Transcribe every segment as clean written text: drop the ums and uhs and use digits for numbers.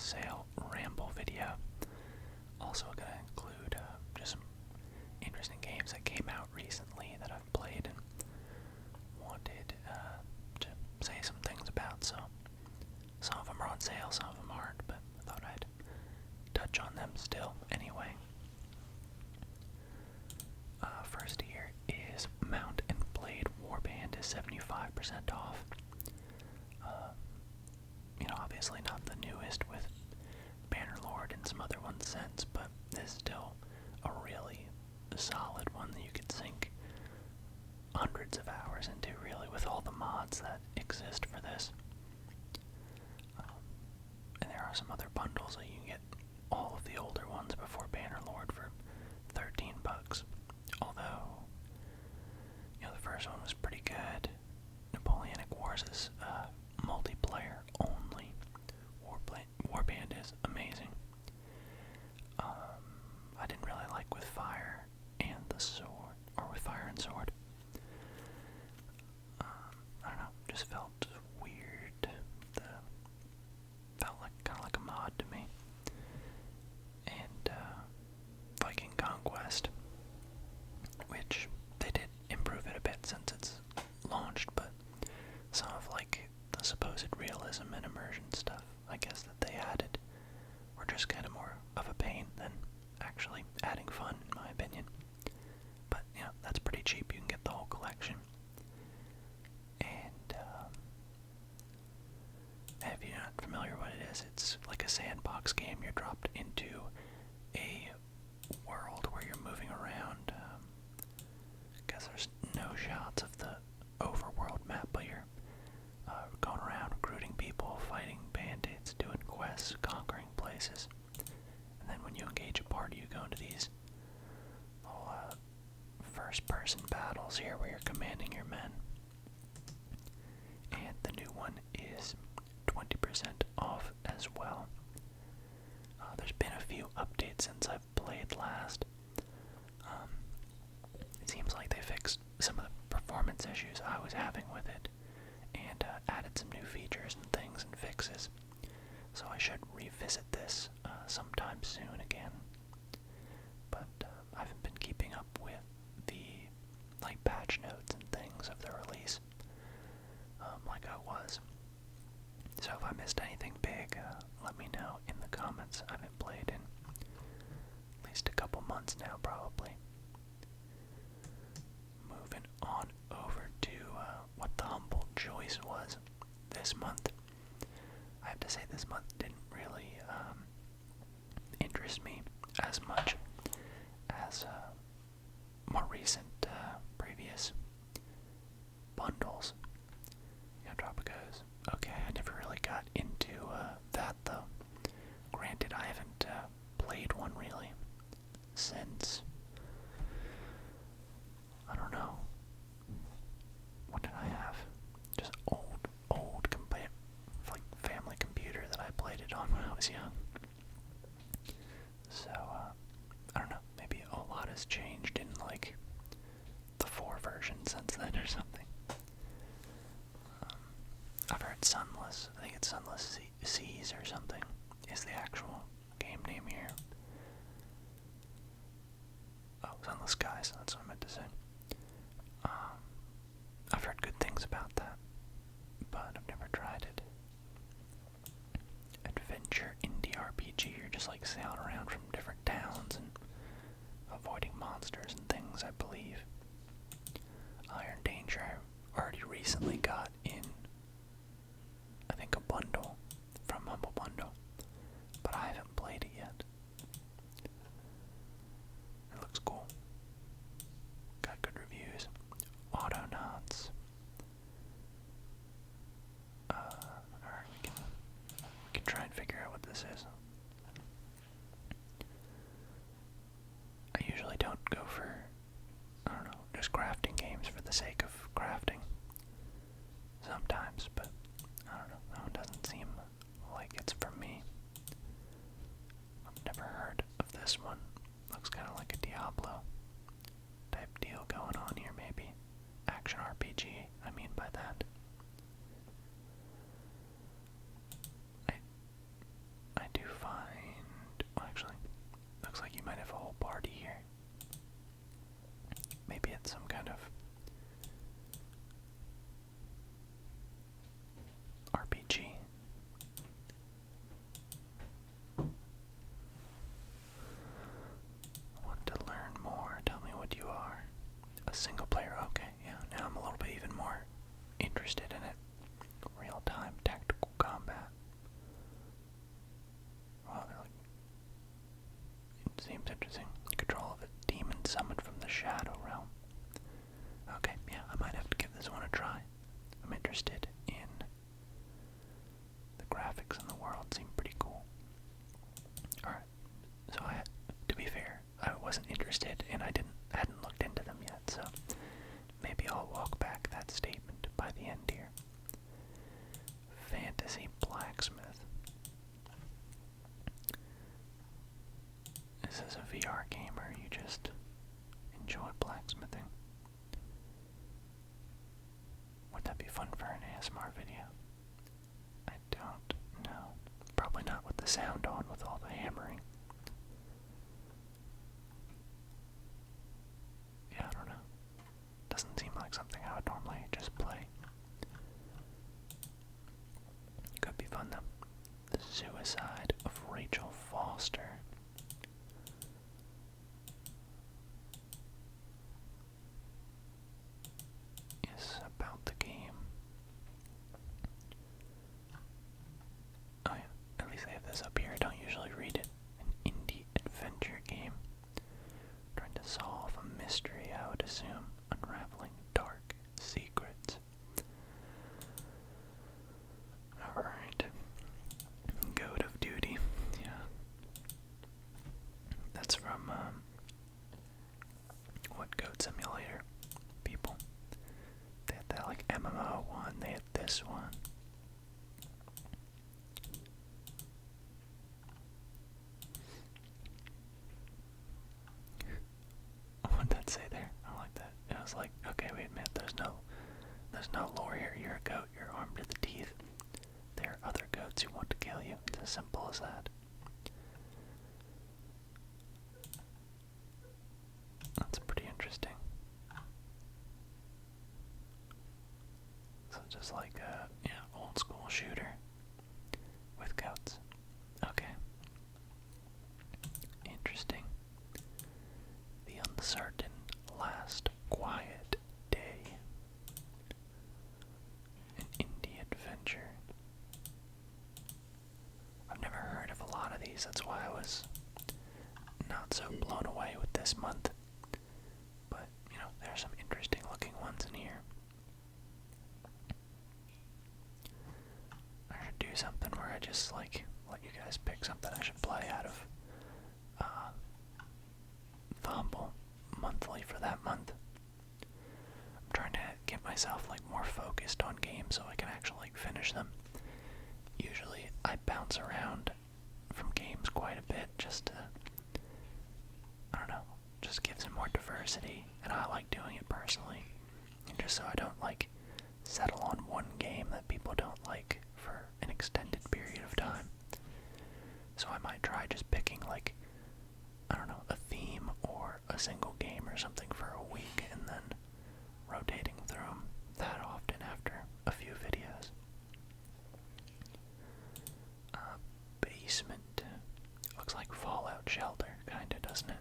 sale Ramble video. Also going to include just some interesting games that came out recently that I've played and wanted to say some things about. So some of them are on sale, some of them aren't, but I thought I'd touch on them still anyway. First here is Mount and Blade Warband is 75% off. Obviously not the newest with Bannerlord and some other ones since, but this is still a really solid one that you could sink hundreds of hours into, really, with all the mods that exist for this. And there are some other bundles that you can get all of the older ones before Bannerlord for $13. Although, the first one was pretty good. Napoleonic Wars is multiplayer only. Warband is amazing. I didn't really like with Fire and the Sword, or with Fire and Sword. I don't know, just felt weird. Felt like kind of like a mod to me. And Viking Conquest, which they did improve it a bit since it's launched, but some of the supposed realism and immersion stuff, I guess, that they added were just kind of more of a pain than actually adding fun, in my opinion. But that's pretty cheap. You can get the whole collection. And if you're not familiar with what it is, it's like a sandbox game. You're dropped into a world where you're moving around. I guess there's no shots of the overworld map, but you're going around recruiting people, fighting bandits, doing quests, conquering places. And then when you engage a party, you go into these little first-person battles here where you're commanding your men. And the new one is 20% off as well. There's been a few updates since I've played last. It seems like they fixed some of the performance issues I was having with it, and added some new features and things and fixes. So I should revisit this sometime soon again. But I haven't been keeping up with the patch notes and things of the release like I was. So if I missed anything big, let me know in the comments. I haven't played in at least a couple months now, probably. Moving on over to what the humble choice was this month. I have to say this month didn't really interest me as much as more recent previous bundles. Tropicos. Okay, I never really got into that though. Granted, I haven't played one really since, I don't know, what did I have? Just old family computer that I played it on when I was young. So, I don't know, maybe a lot has changed in the 4 version since then or something. I've heard Sunless, I think it's Sunless Seas or something, is the actual game name here. Oh, Sunless Skies, that's what I meant to say. I've heard good things about that, but I've never tried it. Adventure indie RPG, you're just sailing around from different towns and avoiding monsters and things, I believe. Iron Danger, I already recently got in, I think, a bundle from Humble Bundle, but I haven't played it yet. It looks cool. Got good reviews. Autonauts. Alright, we can try and figure out what this is. I usually don't go for, I don't know, sounds interesting. Control of a demon summoned from the Shadow Realm. Okay, yeah, I might have to give this one a try. I'm interested in the graphics and the world. Seem pretty cool. Alright, so to be fair, I wasn't interested and I hadn't looked into them yet, so maybe I'll walk back that statement by the end here. Fantasy Blacksmith. Is this a VR game or you just enjoy blacksmithing? Would that be fun for an ASMR video? I don't know. Probably not with the sound on with all the hammering. Yeah, I don't know. Doesn't seem like something I would normally just play. Could be fun though. The Suicide of Rachel Foster. Is about the game. Oh yeah, at least they have this up here. I don't usually read it. An indie adventure game. Trying to solve a mystery, I would assume. Unraveling dark secrets. Alright. Goat of Duty. Yeah. That's from, what Goat Simulator? People. They had that, like, MMO one. They had this one. What did that say there? I like that. It was like, okay, wait a minute, there's no lore here. You're a goat, you're armed to the teeth. There are other goats who want to kill you. It's as simple as that. That's pretty interesting. So just like a old school shooter with goats. Okay. Interesting. The Uncertain Last Quiet Day. An indie adventure. I've never heard of a lot of these, that's why I was not so blown away with this month. But, there are some interesting looking ones in here. I should do something where I just, let you guys pick something I should play out of Ramble monthly for that month. I'm trying to get myself more focused on games so I can actually finish them. Usually I bounce around from games quite a bit just to, I don't know, just gives it more diversity, and I like doing it personally. And just so I don't settle on one game that people don't like for an extended period of time. So I might try just picking I don't know, a theme or a single game or something for a week and then rotating through them that often after a few videos. Basement. Looks like Fallout Shelter, kinda, doesn't it?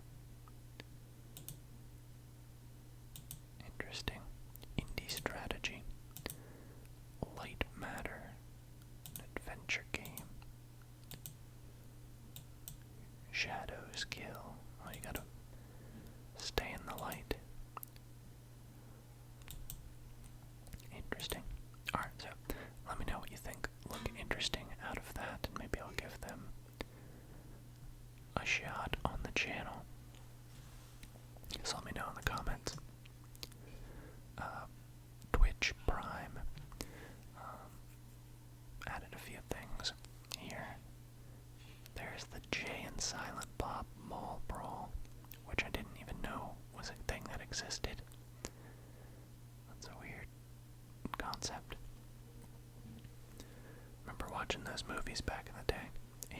Interesting. Indie strategy. Light Matter. An adventure game. Shadows kill. Oh, you gotta stay in the light. Interesting. Alright, so let me know what you think look interesting out of that, and maybe I'll give them a shot on the channel. So let me know in the comments. Twitch Prime. Added a few things here. There's the Jay and Silent Bob Mall Brawl, which I didn't even know was a thing that existed. That's a weird concept. Remember watching those movies back in the day,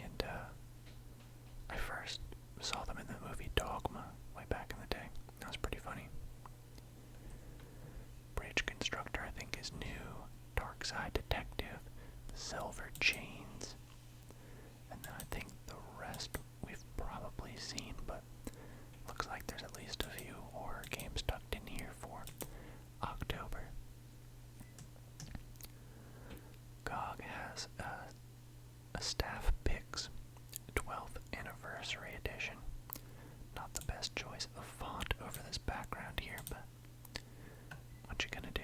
and I first saw them in the movie Dogma way back in the day. That was pretty funny. Bridge Constructor, I think, is new. Dark Side Detective, Silver Chains, and then I think the rest we've probably seen, but looks like there's at least a few horror games tucked in here for October. GOG has a Staff Picks 12th Anniversary Edition. choice of font over this background here, but what you gonna do?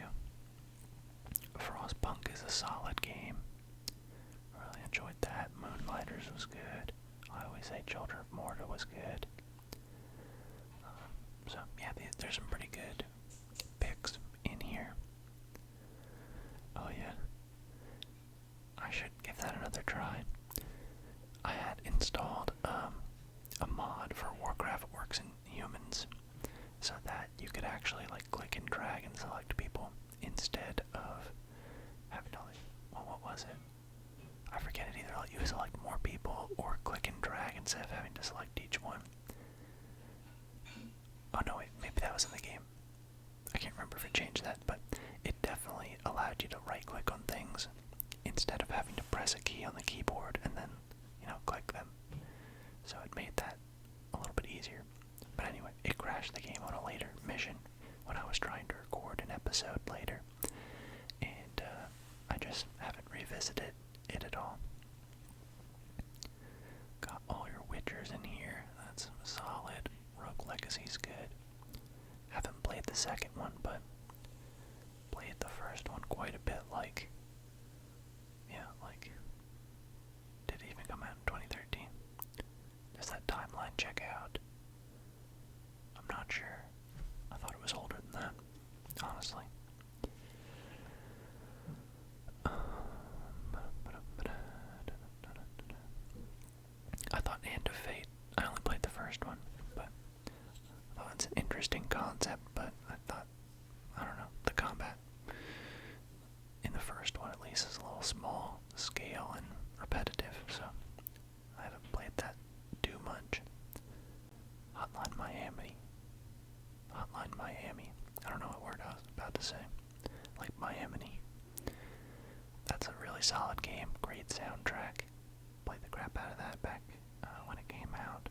Frostpunk is a solid game. Really enjoyed that. Moonlighters was good. I always say Children of Morta was good. So yeah, there's some pretty good picks in here. Oh yeah, I should give that another try. I had installed a mod for Warcraft Works in Humans, so that you could actually like click and drag and select people instead of having to what was it? I forget it either. You select more people or click and drag instead of having to select each one. Oh no, wait, maybe that was in the game. I can't remember if it changed that, but it definitely allowed you to right click on things instead of having to press a key on the keyboard and then, click them. So it made that a little bit easier. But anyway, it crashed the game on a later mission when I was trying to record an episode later. And I just haven't revisited it at all. Got all your Witchers in here. That's solid. Rogue Legacy's good. Haven't played the second one, but played the first one quite a bit. Did it even come out in 2013? Does that timeline check out? I'm not sure. I thought it was older than that, honestly. I thought Hand of Fate, I only played the first one, but I thought it's an interesting concept, but I thought, I don't know, the combat in the first one at least is a little small scale and repetitive, so I haven't played that too much. Hotline Miami. I don't know what word I was about to say. Like Miami. That's a really solid game. Great soundtrack. Played the crap out of that back when it came out.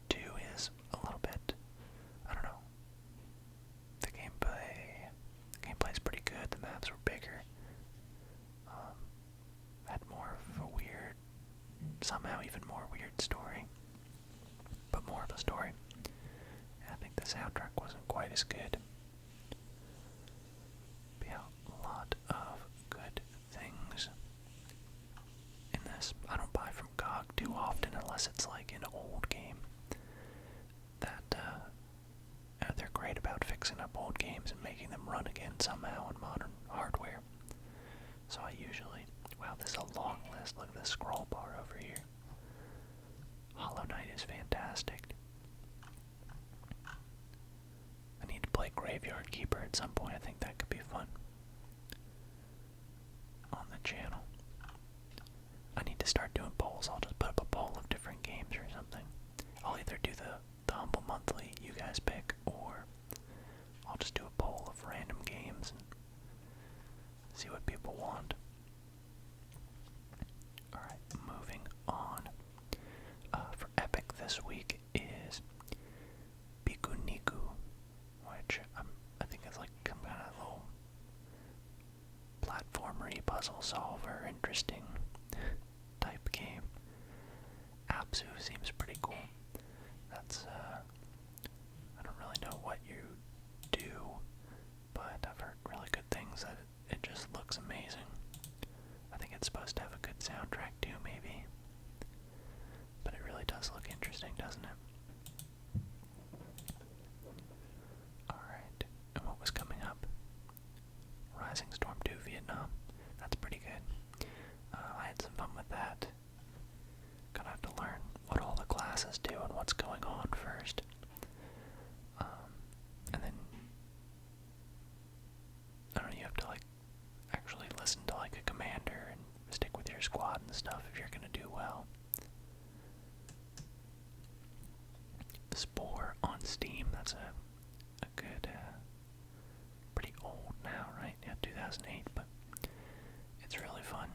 2 is a little bit, I don't know. The gameplay's pretty good. The maps were bigger. Had more of a weird, somehow even more weird story. But more of a story. I think the soundtrack wasn't quite as good. But yeah, a lot of good things in this. I don't buy from GOG too often unless it's like an old game. They're great about fixing up old games and making them run again somehow on modern hardware. So I usually, wow, this is a long list. Look at this scroll bar over here. Hollow Knight is fantastic. I need to play Graveyard Keeper at some point. I think that could be fun on the channel. I need to start doing polls. I'll just put up a poll of different games or something. I'll either do the Humble Monthly you guys pick, or I'll just do a poll of random games and see what people want. Alright, moving on. For Epic this week is Pikuniku, which I think it's like some kind of little platformery puzzle solver, interesting type game. Apsu seems pretty cool. That's, I don't really know what you do, but I've heard really good things that it just looks amazing. I think it's supposed to have a good soundtrack too, maybe. But it really does look interesting, doesn't it? Alright, and what was coming up? Rising Storm 2 Vietnam. That's pretty good. I had some fun with that. Gonna have to learn what all the classes do and what's going on first. And then, I don't know, you have to actually listen to a commander and stick with your squad and stuff if you're gonna do well. Spore on Steam, that's a good, pretty old now, right? Yeah, 2008, but it's really fun.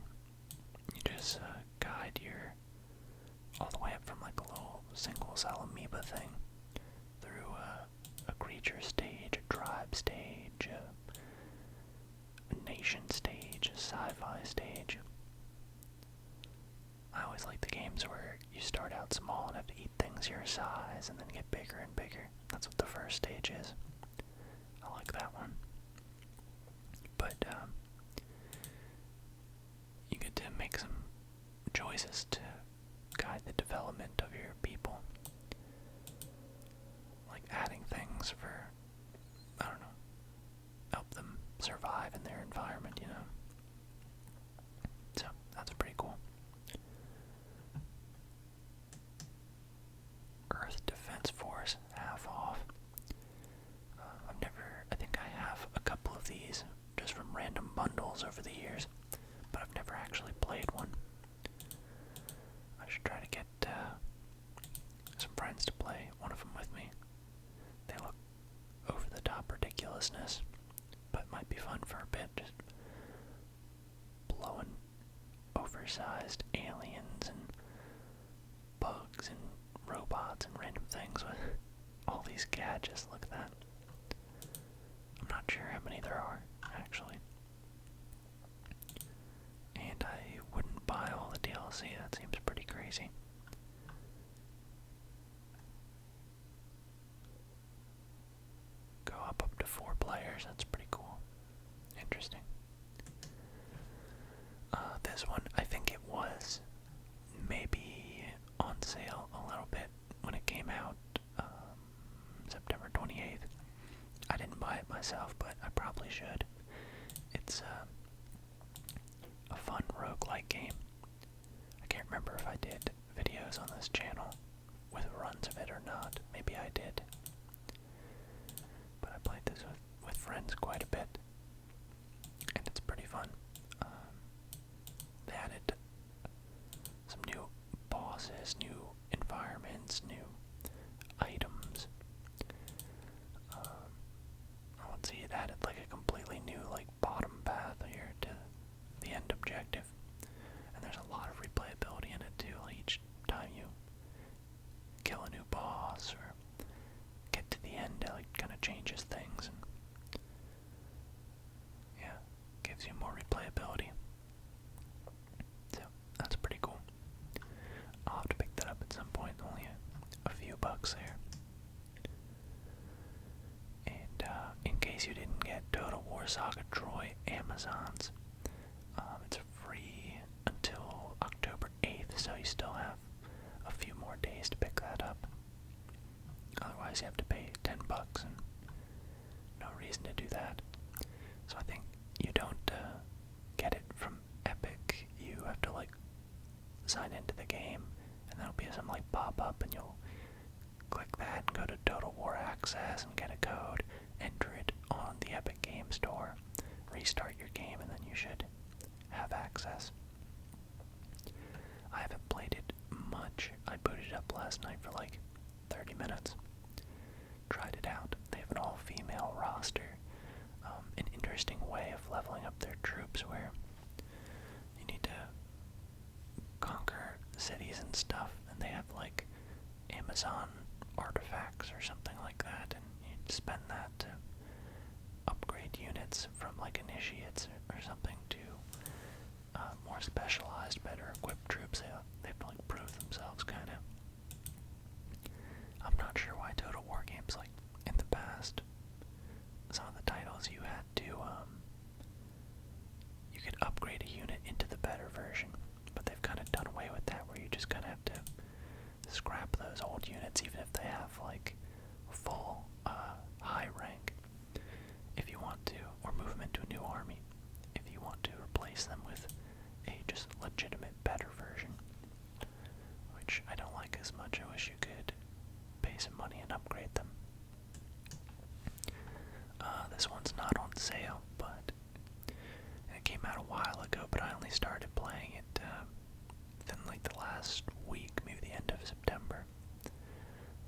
You just guide all the way up from a little single cell amoeba thing through a creature stage, a tribe stage, a nation stage, a sci-fi stage. I always like the games where you start out small and have to eat things things your size and then get bigger and bigger. That's what the first stage is. I like that one. But you get to make some choices to guide the development of your people. Like adding things for, I don't know, help them survive in their environment, you know? So, that's pretty cool. Earth Defense Force, half off. I think I have a couple of these just from random bundles over the years, but I've never actually played one. I should try to get some friends to play one of them with me. They look over the top ridiculousness, but might be fun for a bit, just blowing oversized aliens and bugs and robots and random things with all these gadgets. Look at that. I'm not sure how many there are, actually. And I wouldn't buy all the DLC, that seems pretty crazy. Go up to 4 players, that's pretty cool. Interesting. This one, I think it was maybe on sale a little bit when it came out, September 28th. I didn't buy it myself, but I probably should. It's a fun roguelike game. I can't remember if I did videos on this channel with runs of it or not. Maybe I did. But I played this with friends quite a bit, and it's pretty fun. They added some new bosses, new environments, new items. Let's see, it added like a completely new like bottom path here to the end objective, and there's a lot of replayability in it too. Like each time you kill a new boss or get to the end, it like kind of changes things, and yeah, gives you more replayability. So that's pretty cool. I'll have to pick that up at some point. Only a few bucks there. And in case you didn't get Total War Saga Troy Amazons, it's free until October 8th, so you still have a few more days to pick that up. Otherwise you have to pay 10 bucks, and no reason to do that. So I think you don't get it from Epic. You have to like sign into the game, and there'll be some like pop-up, and you'll click that and go to Total War Access and get a code, enter it on the Epic Game Store, restart your game, and then you should have access. I haven't played it much. I booted it up last night for like 30 minutes. Tried it out. They have an all-female roster. An interesting way of leveling up their troops where you need to conquer cities and stuff, and they have like Amazon artifacts or something like that, and you spend that to upgrade units from like initiates or something to more specialized, better equipped troops. They have to like prove themselves, kind of. I'm not sure why Total War games, like in the past, some of the titles you had to you could upgrade a unit into the better version, but they've kind of done away with that, where you just kind of have to scrap those old units, even if they have like full high rank, if you want to, or move them into a new army if you want to replace them with a just legitimate better version, which I don't like as much. I wish you could pay some money and upgrade them. This one's not on sale, but it came out a while ago, but I only started playing it within like the last week, maybe the end of September.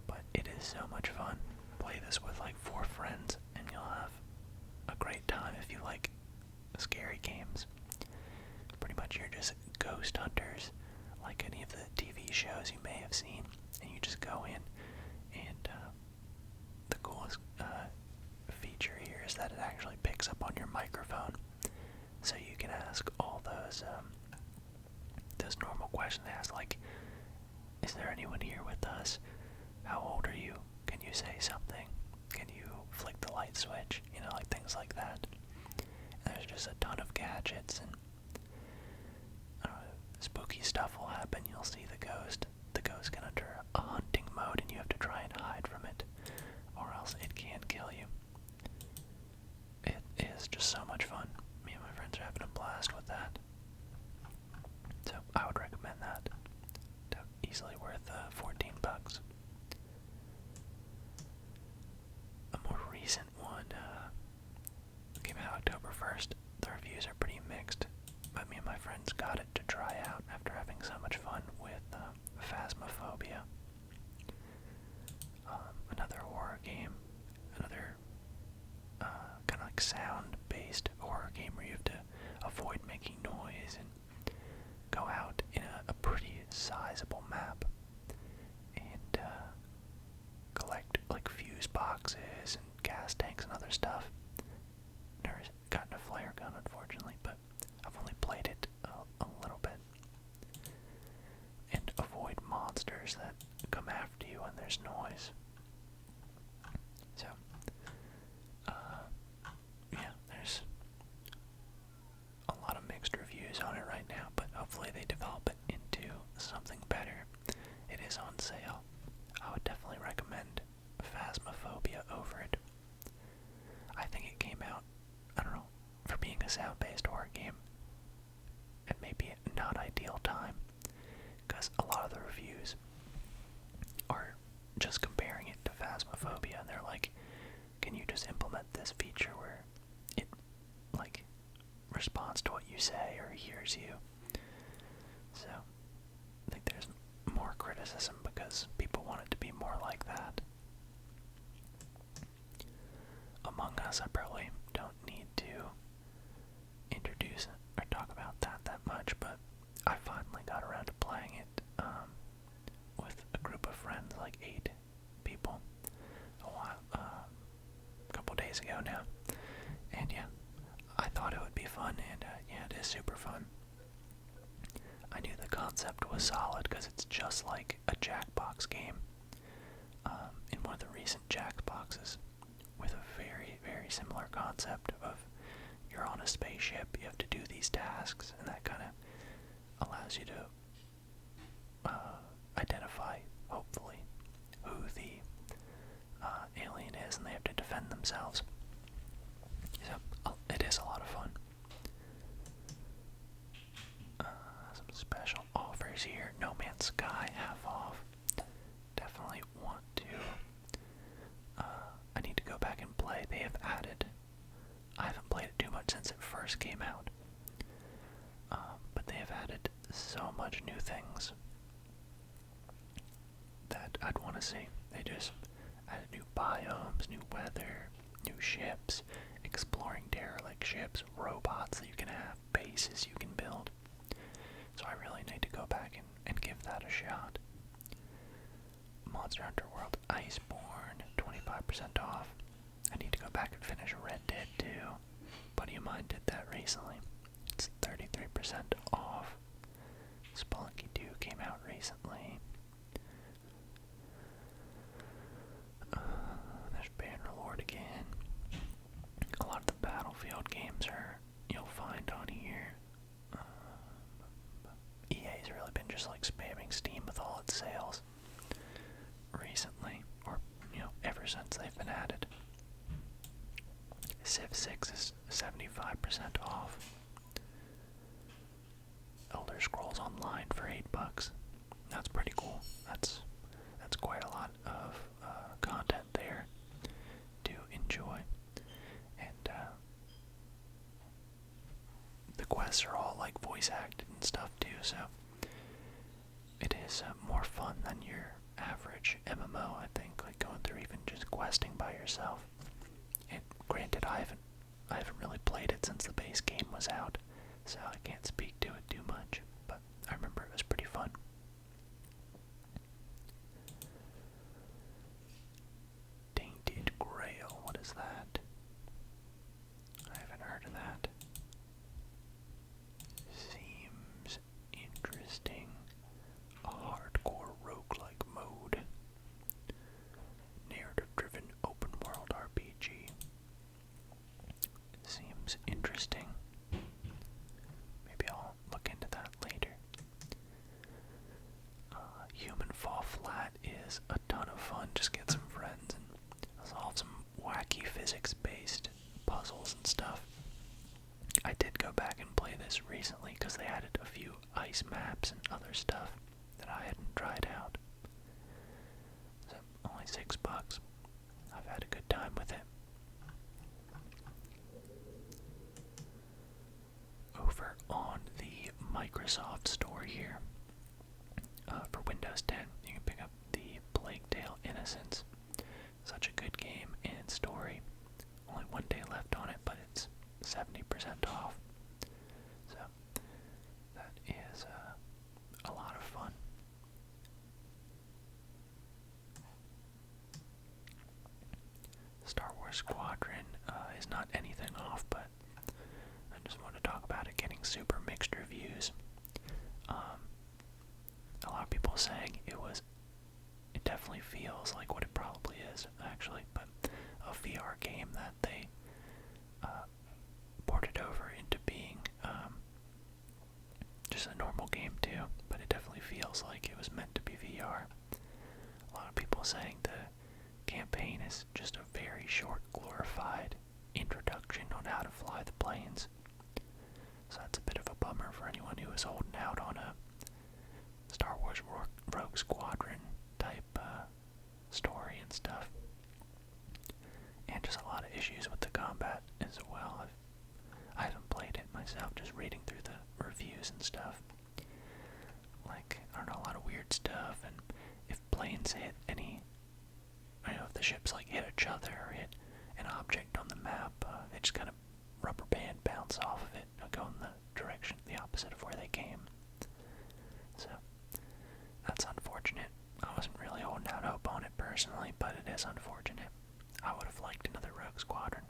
But it is so much fun. Play this with like 4 friends, and you'll have a great time if you like scary games. Pretty much you're just ghost hunters, like any of the TV shows you may have seen, and you just go in, and the coolest feature here is that it actually picks up on your microphone, so you can ask all those normal questions they ask, like, is there anyone here with us? How old are you? Can you say something? Can you flick the light switch? You know, like things like that. And there's just a ton of gadgets, and spooky stuff will happen. You'll see the ghost. The ghost can enter a hunting mode, and you have to try and hide from it, or else it can kill you. It is just so much fun. Me and my friends are having a blast with that. So I would recommend that. Easily worth $14. A more recent one came out October 1st. The reviews are pretty mixed, but me and my friends got it to try out after having so much fun with Phasmophobia. Another horror game, another kind of like sound-based horror game where you have to avoid making noise and go out in a pretty sizable map and collect like fuse boxes and gas tanks and other stuff. Never gotten a flare gun, unfortunately, but I've only played it a little bit. And avoid monsters that come after you when there's noise. So, yeah, there's a lot of mixed reviews on it right now, but hopefully they develop it into something better. It is on sale. I would definitely recommend Phasmophobia over it. I think it came out, I don't know, for being a sound-based horror game at maybe a not ideal time, because a lot of the reviews are just comparing it to Phasmophobia, and they're like, can you just implement this feature where it, like, responds to what you say or hears you? So, I think there's more criticism because people want it to be more like that. Among Us, I probably don't need to introduce or talk about that much, but I finally got around to playing it with a group of friends, like 8 people, a couple days ago now. And yeah, I thought it would be fun, and yeah, it is super fun. I knew the concept was solid because it's just like a Jackbox game in one of the recent Jackboxes, with a very, very similar concept of you're on a spaceship, you have to do these tasks, and that kind of allows you to identify, hopefully, who the alien is, and they have to defend themselves. So, it is a lot of fun. Some special offers here. No Man's Sky half off. Definitely want to. I need to go back and play. They have added. I haven't played it too much since it first came out. But they have added so much new things that I'd want to see. They just added new biomes, new weather, new ships, exploring derelict ships, robots that you can have, bases you can build. So I really need to go back and give that a shot. Monster Hunter World Iceborne, 25% off. I need to go back and finish Red Dead 2. A buddy of mine did that recently. It's 33% off. Spelunky 2 came out recently. There's Bannerlord again. A lot of the Battlefield games you'll find on here. EA's really been just like spamming Steam with all its sales recently, or ever since they've been added. Civ 6 is 75% off. Elder Scrolls Online for $8. That's pretty cool. That's quite a lot of content there to enjoy, and the quests are all like voice acted and stuff too. So it is more fun than your average MMO. I think, like going through even just questing by yourself. And granted, I haven't really played it since the base game was out, so I can't speak to it too much, but I remember it was pretty fun. Tainted Grail, what is that? I haven't heard of that. Seems interesting. A hardcore roguelike mode. is a ton of fun. Just get some friends and solve some wacky physics-based puzzles and stuff. I did go back and play this recently because they added a few ice maps and other stuff that I hadn't tried out. So, only $6. I've had a good time with it. Over on the Microsoft Store here, for Windows 10, you can pick up the Plague Tale Innocence. Such a good game and story. Only one day left on it, but it's 70% off. So, that is a lot of fun. Star Wars Squadron is not anything off, but I just want to talk about it getting super mixed reviews. A lot of people saying it definitely feels like what it probably is, actually, but a VR game that they ported over into being just a normal game too, but it definitely feels like it was meant to be VR. A lot of people saying the campaign is just a very short, glorified introduction on how to fly the planes. So that's a bit of a bummer for anyone who is holding out on a Star Wars Rogue Squadron type story and stuff. And just a lot of issues with the combat as well. I haven't played it myself, just reading through the reviews and stuff. Like, I don't know, a lot of weird stuff, and if planes hit if the ships like hit each other or hit an object on the map, they just kind of rubber band bounce off of it, go in the direction, the opposite of where they came. So, that's unfortunate. I wasn't really holding out hope on it personally, but it is unfortunate. I would have liked another Rogue Squadron,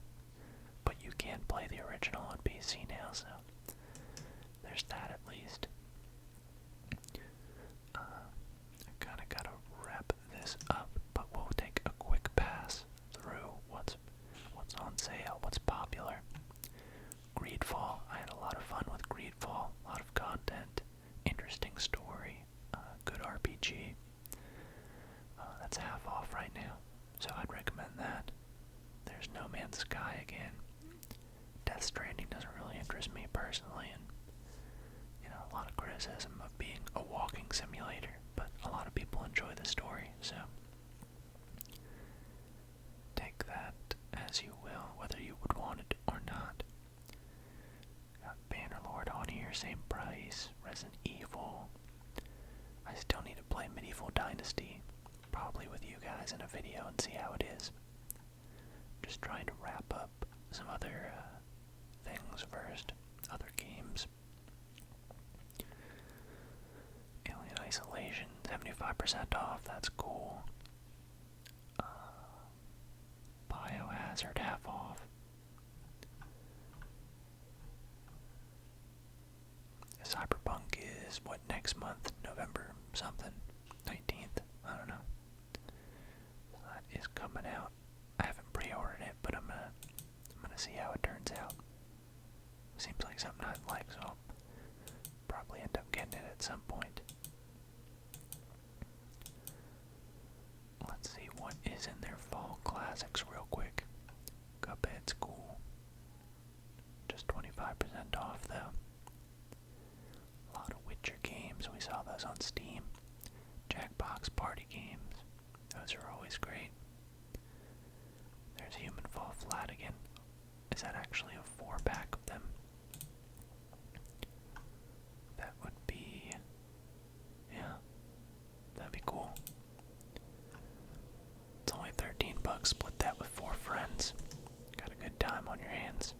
but you can play the original on PC now, so there's that at least. I kind of gotta wrap this up, but we'll take a quick pass through what's on sale, what's popular. Greedfall. I had a lot of fun with Greedfall. A lot of content, interesting story, good RPG. That's half off right now, so I'd recommend that. There's No Man's Sky again. Death Stranding doesn't really interest me personally, and a lot of criticism of being a walking simulator, but a lot of people enjoy the story, so take that as you will, whether you would want it or not. Got Bannerlord on here, same price. Resident Evil. I still need to play Medieval Dynasty, probably with you guys in a video, and see how it is. Just trying to wrap up some other things first, other games. Alien Isolation, 75% off, that's cool. Biohazard, half off. Cyberpunk is, what, next month? November something? 19th? I don't know. So that is coming out. I haven't pre-ordered it, but I'm gonna see how it turns out. Seems like something I'd like, so I'll probably end up getting it at some point. Let's see what is in their fall classics real quick. Cuphead's cool. Just 25% off though. A lot of Witcher games, we saw those on Steam. Jackbox party games, those are always great. There's Human Fall Flat again. Is that actually a 4-pack of them? That would be, yeah, that'd be cool. It's only $13, split that with 4 friends. Got a good time on your hands.